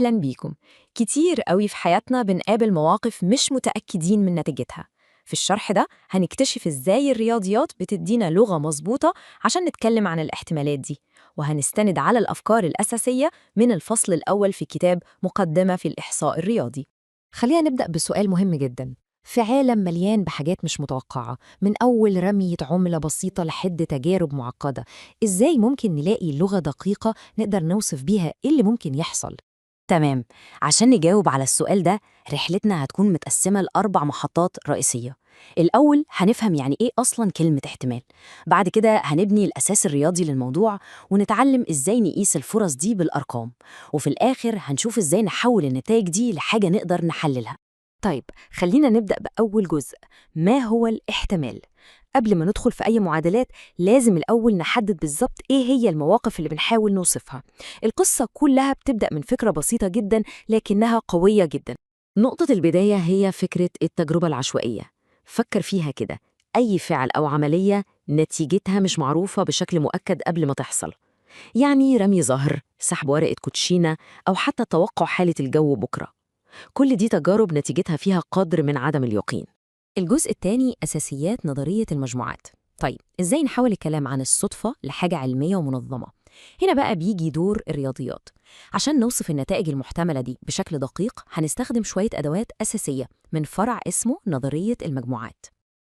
أهلاً بيكم. كتير قوي في حياتنا بنقابل مواقف مش متأكدين من نتيجتها. في الشرح ده هنكتشف إزاي الرياضيات بتدينا لغة مظبوطة عشان نتكلم عن الاحتمالات دي، وهنستند على الأفكار الأساسية من الفصل الأول في كتاب مقدمة في الإحصاء الرياضي. خلينا نبدأ بسؤال مهم جدا. في عالم مليان بحاجات مش متوقعة، من أول رمية عملة بسيطة لحد تجارب معقدة، إزاي ممكن نلاقي لغة دقيقة نقدر نوصف بيها إيه اللي ممكن يحصل؟ تمام. عشان نجاوب على السؤال ده، رحلتنا هتكون متقسمة لأربع محطات رئيسية. الأول هنفهم يعني إيه أصلاً كلمة احتمال. بعد كده هنبني الأساس الرياضي للموضوع ونتعلم إزاي نقيس الفرص دي بالأرقام. وفي الآخر هنشوف إزاي نحول النتائج دي لحاجة نقدر نحللها. طيب، خلينا نبدأ بأول جزء. ما هو الاحتمال؟ قبل ما ندخل في أي معادلات لازم الأول نحدد بالظبط إيه هي المواقف اللي بنحاول نوصفها. القصة كلها بتبدأ من فكرة بسيطة جدا لكنها قوية جدا. نقطة البداية هي فكرة التجربة العشوائية. فكر فيها كده، أي فعل أو عملية نتيجتها مش معروفة بشكل مؤكد قبل ما تحصل. يعني رمي زهر، سحب ورقة كوتشينة، أو حتى توقع حالة الجو بكرة. كل دي تجارب نتيجتها فيها قدر من عدم اليقين. الجزء الثاني أساسيات نظرية المجموعات. طيب، إزاي نحول الكلام عن الصدفة لحاجة علمية ومنظمة؟ هنا بقى بيجي دور الرياضيات. عشان نوصف النتائج المحتملة دي بشكل دقيق هنستخدم شوية أدوات أساسية من فرع اسمه نظرية المجموعات.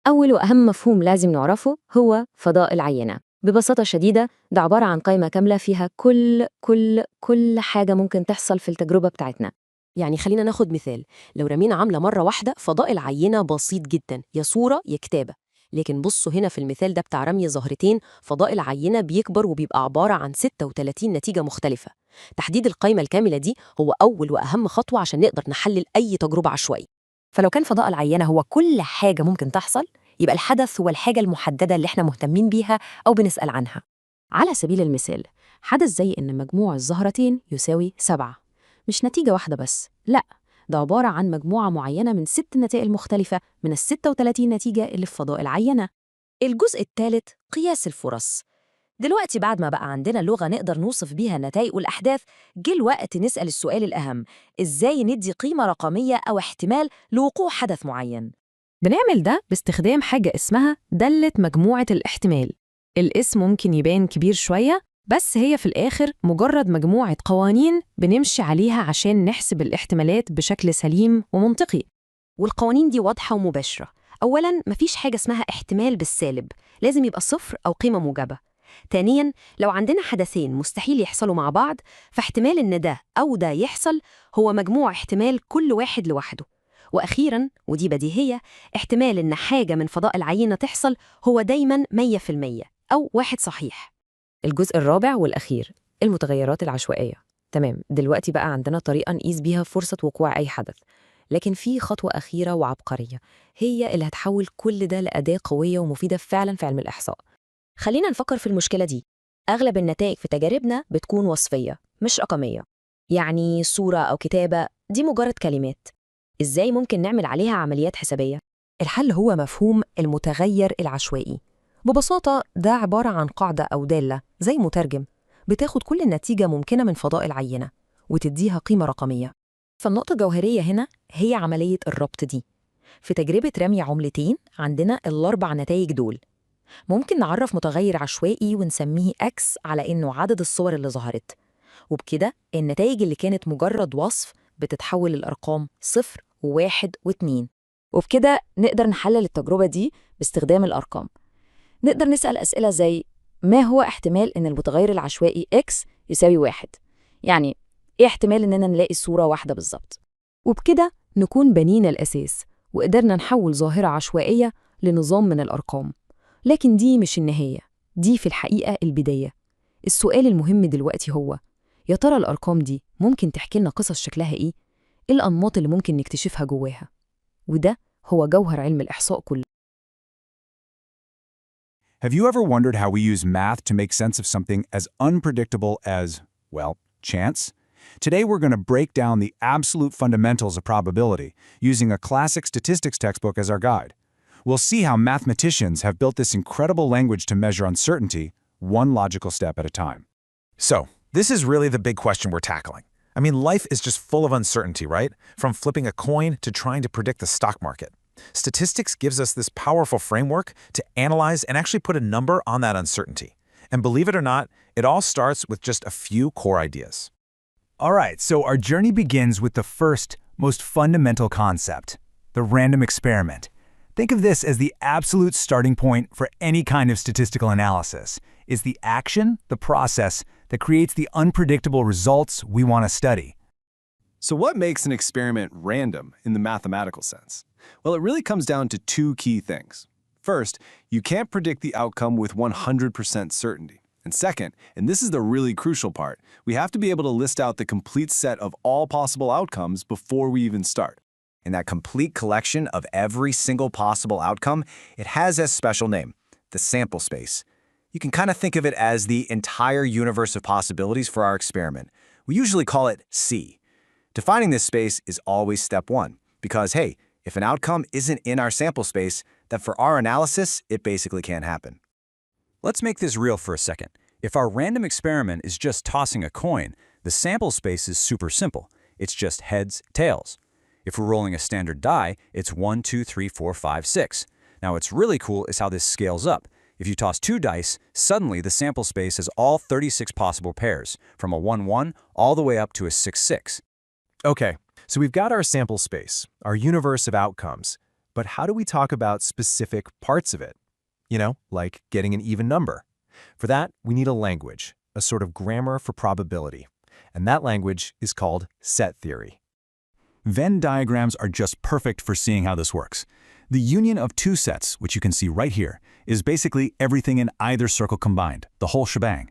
أول وأهم مفهوم لازم نعرفه هو فضاء العينة. ببساطة شديدة ده عبارة عن قائمة كاملة فيها كل حاجة ممكن تحصل في التجربة بتاعتنا. يعني خلينا ناخد مثال. لو رمينا عملة مرة واحدة، فضاء العينة بسيط جدا، يا صورة يا كتابة. لكن بصوا هنا في المثال ده بتاع رمي زهرتين، فضاء العينة بيكبر وبيبقى عبارة عن 36 نتيجة مختلفة. تحديد القائمة الكاملة دي هو أول وأهم خطوة عشان نقدر نحلل أي تجربة عشوائية. فلو كان فضاء العينة هو كل حاجة ممكن تحصل، يبقى الحدث هو الحاجة المحددة اللي احنا مهتمين بيها أو بنسأل عنها. على سبيل المثال، حدث زي إن مجموع الزهرتين يساوي 7 مش نتيجة واحدة بس، لأ، ده عبارة عن مجموعة معينة من 6 نتائج مختلفة من ال 36 نتيجة اللي في فضاء العينة. الجزء الثالث قياس الفرص. دلوقتي بعد ما بقى عندنا لغة نقدر نوصف بيها النتائج والأحداث، جه الوقت نسأل السؤال الأهم: إزاي ندي قيمة رقمية أو احتمال لوقوع حدث معين؟ بنعمل ده باستخدام حاجة اسمها دالة مجموعة الاحتمال. الاسم ممكن يبان كبير شوية، بس هي في الآخر مجرد مجموعة قوانين بنمشي عليها عشان نحسب الاحتمالات بشكل سليم ومنطقي. والقوانين دي واضحة ومباشرة. أولاً، مفيش حاجة اسمها احتمال بالسالب، لازم يبقى صفر أو قيمة موجبة. ثانياً، لو عندنا حدثين مستحيل يحصلوا مع بعض، فاحتمال إن ده أو ده يحصل هو مجموع احتمال كل واحد لوحده. وأخيراً، ودي بديهية، احتمال إن حاجة من فضاء العينة تحصل هو دايماً 100% أو واحد صحيح. الجزء الرابع والأخير، المتغيرات العشوائية. تمام، دلوقتي بقى عندنا طريقة نقيس بيها فرصة وقوع أي حدث، لكن في خطوة أخيرة وعبقرية هي اللي هتحول كل ده لأداة قوية ومفيدة فعلاً في علم الإحصاء. خلينا نفكر في المشكلة دي. أغلب النتائج في تجاربنا بتكون وصفية مش رقمية، يعني صورة أو كتابة، دي مجرد كلمات. إزاي ممكن نعمل عليها عمليات حسابية؟ الحل هو مفهوم المتغير العشوائي. ببساطة ده عبارة عن قاعدة أو دالة زي مترجم، بتاخد كل نتيجة ممكنة من فضاء العينة وتديها قيمة رقمية. فالنقطة الجوهرية هنا هي عملية الربط دي. في تجربة رمي عملتين عندنا الأربع نتائج دول. ممكن نعرف متغير عشوائي ونسميه X على إنه عدد الصور اللي ظهرت، وبكده النتائج اللي كانت مجرد وصف بتتحول للأرقام 0 و1 و2. وبكده نقدر نحلل التجربة دي باستخدام الأرقام. نقدر نسأل أسئلة زي: ما هو احتمال إن المتغير العشوائي X يساوي 1؟ يعني إيه احتمال إننا نلاقي صورة واحدة بالظبط؟ وبكده نكون بنينا الأساس وقدرنا نحول ظاهرة عشوائية لنظام من الأرقام. لكن دي مش النهاية، دي في الحقيقة البداية. السؤال المهم دلوقتي هو: يا ترى الأرقام دي ممكن تحكي لنا قصص شكلها إيه؟ إيه الأنماط اللي ممكن نكتشفها جواها؟ وده هو جوهر علم الإحصاء كله. Have you ever wondered how we use math to make sense of something as unpredictable as, well, chance? Today we're going to break down the absolute fundamentals of probability using a classic statistics textbook as our guide. We'll see how mathematicians have built this incredible language to measure uncertainty, one logical step at a time. So, this is really the big question we're tackling. I mean, life is just full of uncertainty, right? From flipping a coin to trying to predict the stock market. Statistics gives us this powerful framework to analyze and actually put a number on that uncertainty. And believe it or not, it all starts with just a few core ideas. All right, so our journey begins with the first, most fundamental concept, the random experiment. Think of this as the absolute starting point for any kind of statistical analysis. It's the action, the process, that creates the unpredictable results we want to study. So what makes an experiment random in the mathematical sense? Well, it really comes down to two key things. First, you can't predict the outcome with 100% certainty. And second, and this is the really crucial part, we have to be able to list out the complete set of all possible outcomes before we even start. And that complete collection of every single possible outcome, it has a special name, the sample space. You can kind of think of it as the entire universe of possibilities for our experiment. We usually call it C. Defining this space is always step one, because hey, if an outcome isn't in our sample space, then for our analysis, it basically can't happen. Let's make this real for a second. If our random experiment is just tossing a coin, the sample space is super simple. It's just heads, tails. If we're rolling a standard die, it's 1, 2, 3, 4, 5, 6. Now what's really cool is how this scales up. If you toss 2 dice, suddenly the sample space has all 36 possible pairs, from a 1-1 all the way up to a 6-6. Okay, so we've got our sample space, our universe of outcomes. But how do we talk about specific parts of it? You know, like getting an even number. For that, we need a language, a sort of grammar for probability. And that language is called set theory. Venn diagrams are just perfect for seeing how this works. The union of two sets, which you can see right here, is basically everything in either circle combined, the whole shebang.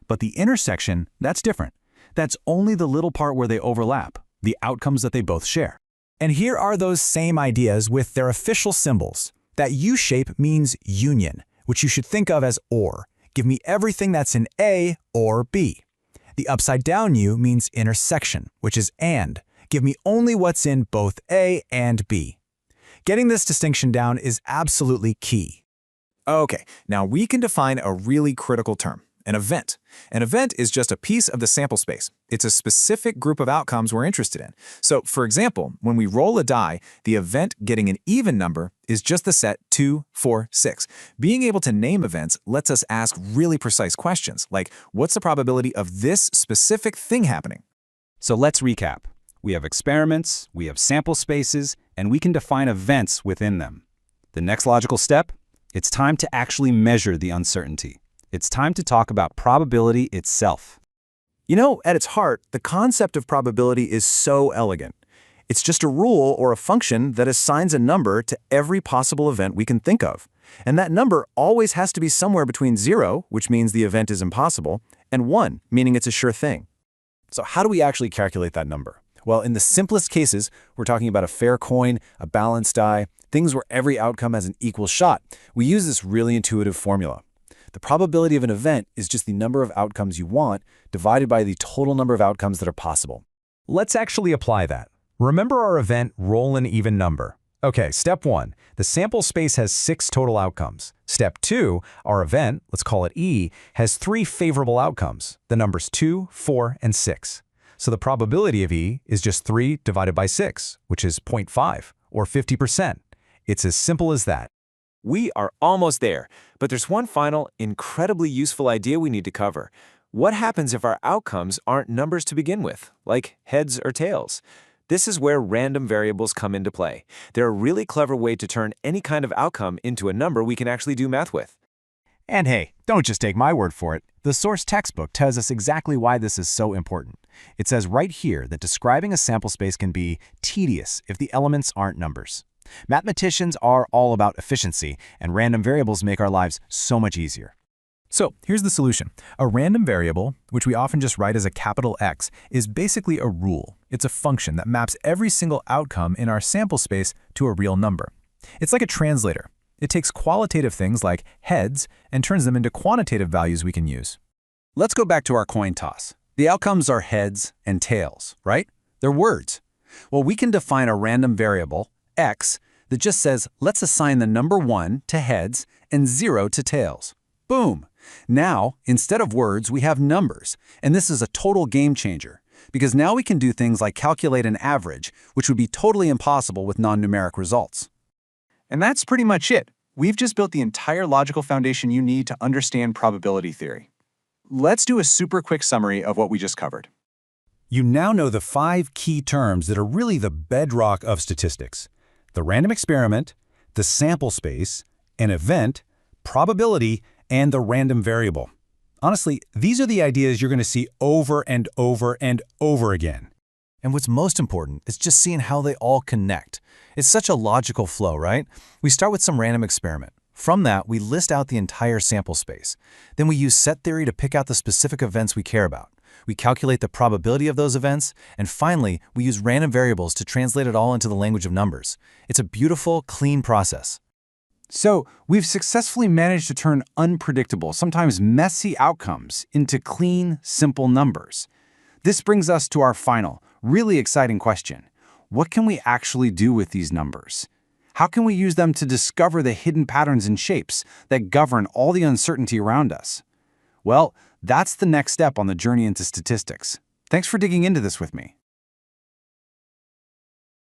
But the intersection, that's different. That's only the little part where they overlap, the outcomes that they both share. And here are those same ideas with their official symbols. That U shape means union, which you should think of as OR. Give me everything that's in A or B. The upside down U means intersection, which is AND. Give me only what's in both A and B. Getting this distinction down is absolutely key. Okay, now we can define a really critical term, an event. An event is just a piece of the sample space. It's a specific group of outcomes we're interested in. So, for example, when we roll a die, the event getting an even number is just the set 2, 4, 6. Being able to name events lets us ask really precise questions, like what's the probability of this specific thing happening? So let's recap. We have experiments, we have sample spaces, and we can define events within them. The next logical step? It's time to actually measure the uncertainty. It's time to talk about probability itself. You know, at its heart, the concept of probability is so elegant. It's just a rule or a function that assigns a number to every possible event we can think of. And that number always has to be somewhere between 0, which means the event is impossible, and 1, meaning it's a sure thing. So how do we actually calculate that number? Well, in the simplest cases, we're talking about a fair coin, a balanced die, things where every outcome has an equal shot. We use this really intuitive formula. The probability of an event is just the number of outcomes you want divided by the total number of outcomes that are possible. Let's actually apply that. Remember our event roll an even number. Okay, step 1, the sample space has 6 total outcomes. Step 2, our event, let's call it E, has 3 favorable outcomes, the numbers 2, 4, and 6. So the probability of E is just 3 divided by 6, which is 0.5, or 50%. It's as simple as that. We are almost there, but there's one final, incredibly useful idea we need to cover. What happens if our outcomes aren't numbers to begin with, like heads or tails? This is where random variables come into play. They're a really clever way to turn any kind of outcome into a number we can actually do math with. And hey, don't just take my word for it. The source textbook tells us exactly why this is so important. It says right here that describing a sample space can be tedious if the elements aren't numbers. Mathematicians are all about efficiency, and random variables make our lives so much easier. So here's the solution. A random variable, which we often just write as a capital X, is basically a rule. It's a function that maps every single outcome in our sample space to a real number. It's like a translator. It takes qualitative things like heads and turns them into quantitative values we can use. Let's go back to our coin toss. The outcomes are heads and tails, right? They're words. Well, we can define a random variable, X, that just says, let's assign the number 1 to heads and 0 to tails. Boom! Now, instead of words, we have numbers, and this is a total game changer. because now we can do things like calculate an average, which would be totally impossible with non-numeric results. And that's pretty much it. We've just built the entire logical foundation you need to understand probability theory. Let's do a super quick summary of what we just covered. You now know the 5 key terms that are really the bedrock of statistics: the random experiment, the sample space, an event, probability, and the random variable. Honestly, these are the ideas you're going to see over and over and over again. And what's most important is just seeing how they all connect. It's such a logical flow, right? We start with some random experiment. From that, we list out the entire sample space. Then we use set theory to pick out the specific events we care about. We calculate the probability of those events, and finally, we use random variables to translate it all into the language of numbers. It's a beautiful, clean process. So, we've successfully managed to turn unpredictable, sometimes messy outcomes into clean, simple numbers. This brings us to our final, really exciting question. What can we actually do with these numbers? How can we use them to discover the hidden patterns and shapes that govern all the uncertainty around us? Well, that's the next step on the journey into statistics. Thanks for digging into this with me.